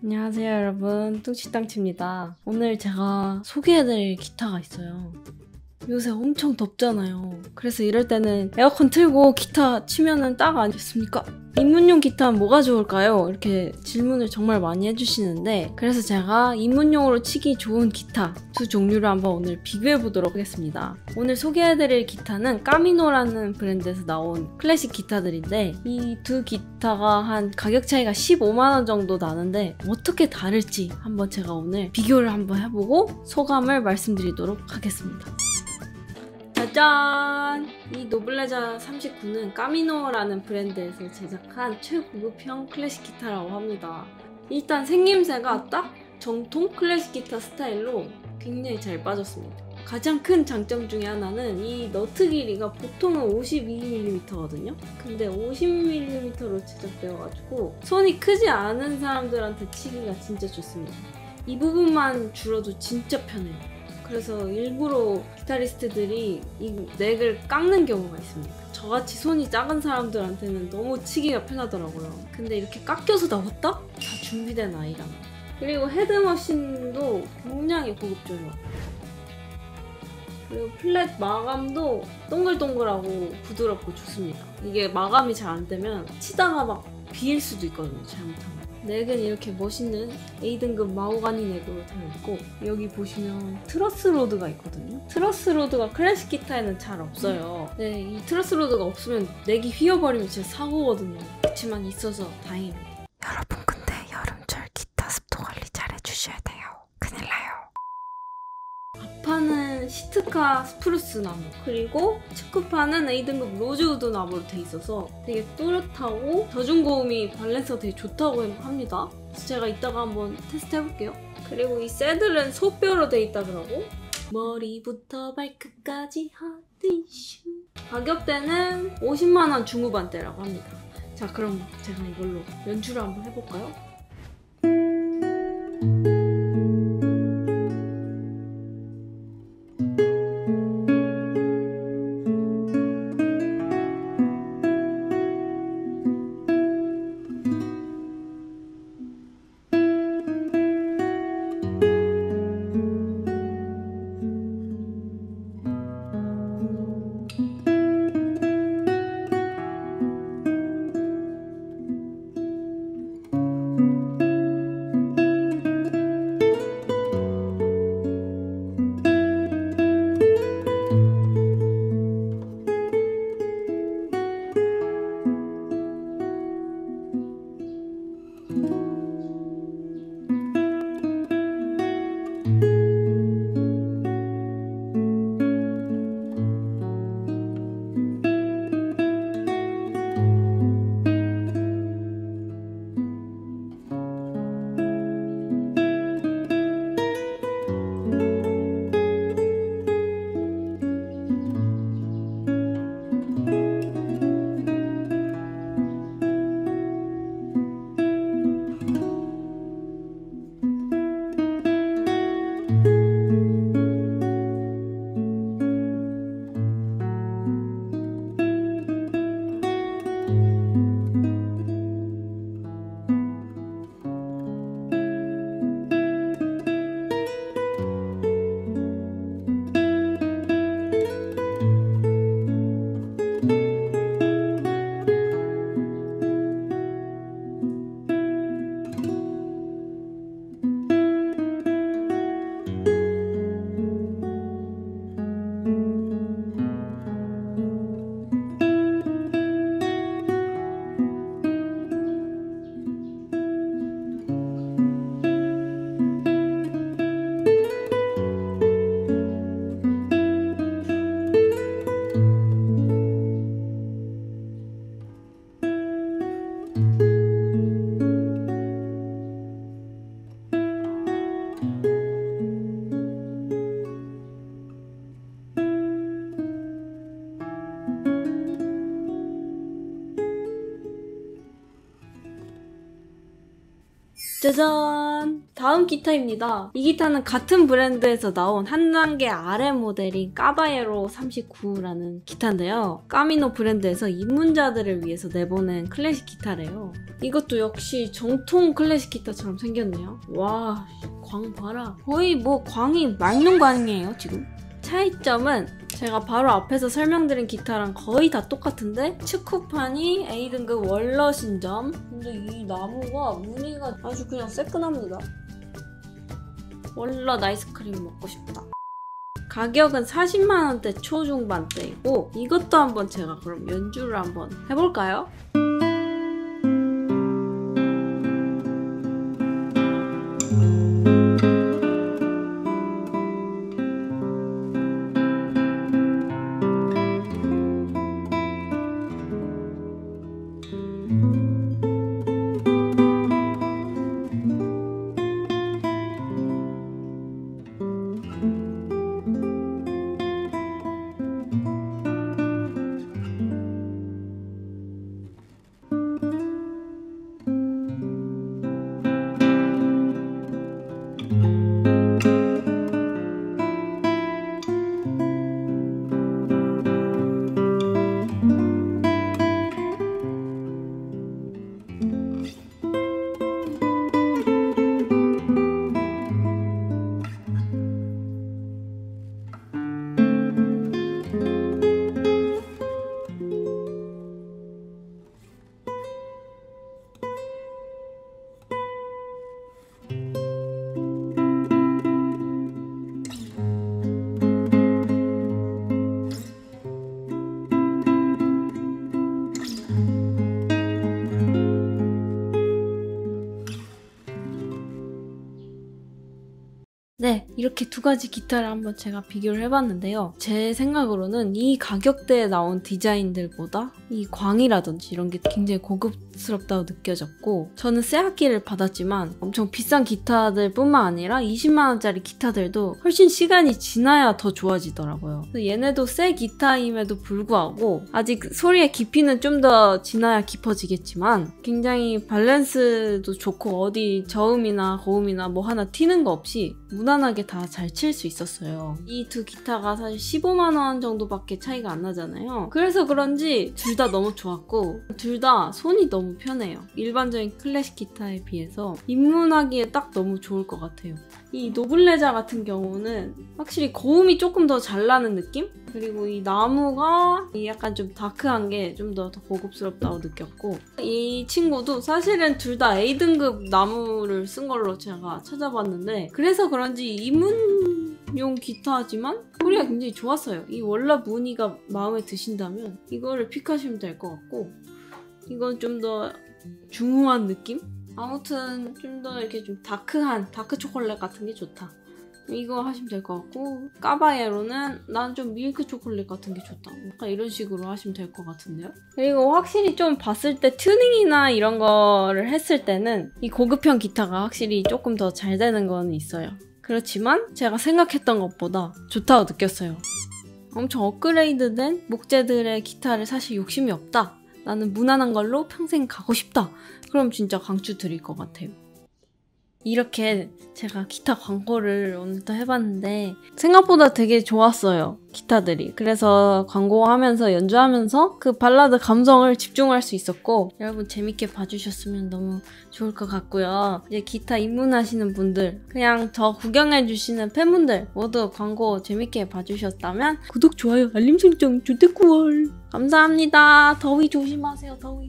안녕하세요 여러분, 뚱치땅치입니다. 오늘 제가 소개해드릴 기타가 있어요. 요새 엄청 덥잖아요. 그래서 이럴 때는 에어컨 틀고 기타 치면은 딱 아니겠습니까? 입문용 기타는 뭐가 좋을까요? 이렇게 질문을 정말 많이 해주시는데, 그래서 제가 입문용으로 치기 좋은 기타 두 종류를 한번 오늘 비교해보도록 하겠습니다. 오늘 소개해드릴 기타는 까미노라는 브랜드에서 나온 클래식 기타들인데, 이 두 기타가 한 가격 차이가 15만원 정도 나는데 어떻게 다를지 한번 제가 오늘 비교를 한번 해보고 소감을 말씀드리도록 하겠습니다. 짜잔! 이 노블레자 39는 까미노라는 브랜드에서 제작한 최고급형 클래식 기타라고 합니다. 일단 생김새가 딱 정통 클래식 기타 스타일로 굉장히 잘 빠졌습니다. 가장 큰 장점 중에 하나는 이 너트 길이가 보통은 52mm거든요? 근데 50mm로 제작되어가지고 손이 크지 않은 사람들한테 치기가 진짜 좋습니다. 이 부분만 줄어도 진짜 편해요. 그래서 일부러 기타리스트들이 이 넥을 깎는 경우가 있습니다. 저같이 손이 작은 사람들한테는 너무 치기가 편하더라고요. 근데 이렇게 깎여서 나왔다? 다 준비된 아이랑. 그리고 헤드머신도 굉장히 고급져요. 그리고 플랫 마감도 동글동글하고 부드럽고 좋습니다. 이게 마감이 잘 안 되면 치다가 막 비일 수도 있거든요, 잘못하면. 넥은 이렇게 멋있는 A등급 마호가니 넥으로 되어 있고, 여기 보시면 트러스 로드가 있거든요. 트러스 로드가 클래식 기타에는 잘 없어요. 네, 이 트러스 로드가 없으면 넥이 휘어버리면 진짜 사고거든요. 그렇지만 있어서 다행입니다. 여러분, 근데 여름철 기타 습도 관리 잘 해주셔야 돼요. 큰일 나요. 앞판은 시트카 스프루스 나무, 그리고 측구판은 A등급 로즈우드 나무로 돼 있어서 되게 또렷하고 저중고음이 밸런스가 되게 좋다고 합니다. 그래서 제가 이따가 한번 테스트 해볼게요. 그리고 이 새들은 소뼈로 돼 있다더라고. 머리부터 발끝까지 핫티슈. 가격대는 50만원 중후반대라고 합니다. 자, 그럼 제가 이걸로 연주를 한번 해볼까요? 짜잔! 다음 기타입니다. 이 기타는 같은 브랜드에서 나온 한 단계 아래 모델인 까바예로 39라는 기타인데요. 까미노 브랜드에서 입문자들을 위해서 내보낸 클래식 기타래요. 이것도 역시 정통 클래식 기타처럼 생겼네요. 와, 광 봐라. 거의 뭐 광이 맑는 광이에요, 지금. 차이점은 제가 바로 앞에서 설명드린 기타랑 거의 다 똑같은데 측후판이 A등급 월넛인 점. 근데 이 나무가 무늬가 아주 그냥 새끈합니다. 월넛 아이스크림 먹고 싶다. 가격은 40만원대 초중반대이고 이것도 한번 제가 그럼 연주를 한번 해볼까요? 네, 이렇게 두 가지 기타를 한번 제가 비교를 해봤는데요. 제 생각으로는 이 가격대에 나온 디자인들보다 이 광이라든지 이런 게 굉장히 고급스럽다고 느껴졌고 저는 새 악기를 받았지만 엄청 비싼 기타들 뿐만 아니라 20만원짜리 기타들도 훨씬 시간이 지나야 더 좋아지더라고요. 얘네도 새 기타임에도 불구하고 아직 소리의 깊이는 좀 더 지나야 깊어지겠지만 굉장히 밸런스도 좋고 어디 저음이나 고음이나 뭐 하나 튀는 거 없이 무난하게 다 잘 칠 수 있었어요. 이 두 기타가 사실 15만원 정도밖에 차이가 안 나잖아요. 그래서 그런지 둘 다 너무 좋았고 둘 다 손이 너무 편해요. 일반적인 클래식 기타에 비해서 입문하기에 딱 너무 좋을 것 같아요. 이 노블레자 같은 경우는 확실히 고음이 조금 더 잘 나는 느낌? 그리고 이 나무가 약간 좀 다크한 게 좀 더 고급스럽다고 느꼈고 이 친구도 사실은 둘 다 A등급 나무를 쓴 걸로 제가 찾아봤는데 그래서 그런지 입문용 기타지만 소리가 굉장히 좋았어요. 이 월넛 무늬가 마음에 드신다면 이거를 픽하시면 될 것 같고 이건 좀 더 중후한 느낌? 아무튼 좀 더 이렇게 좀 다크한 다크 초콜릿 같은 게 좋다. 이거 하시면 될 것 같고 까바예로는 난 좀 밀크 초콜릿 같은 게 좋다. 약간 이런 식으로 하시면 될 것 같은데요. 그리고 확실히 좀 봤을 때 튜닝이나 이런 거를 했을 때는 이 고급형 기타가 확실히 조금 더 잘 되는 거는 있어요. 그렇지만 제가 생각했던 것보다 좋다고 느꼈어요. 엄청 업그레이드된 목재들의 기타를 사실 욕심이 없다. 나는 무난한 걸로 평생 가고 싶다. 그럼 진짜 강추 드릴 것 같아요. 이렇게 제가 기타 광고를 오늘 또 해봤는데 생각보다 되게 좋았어요. 기타들이. 그래서 광고하면서 연주하면서 그 발라드 감성을 집중할 수 있었고 여러분 재밌게 봐주셨으면 너무 좋을 것 같고요. 이제 기타 입문하시는 분들 그냥 저 구경해주시는 팬분들 모두 광고 재밌게 봐주셨다면 구독, 좋아요, 알림 설정, 조태꾸월 감사합니다. 더위 조심하세요. 더위.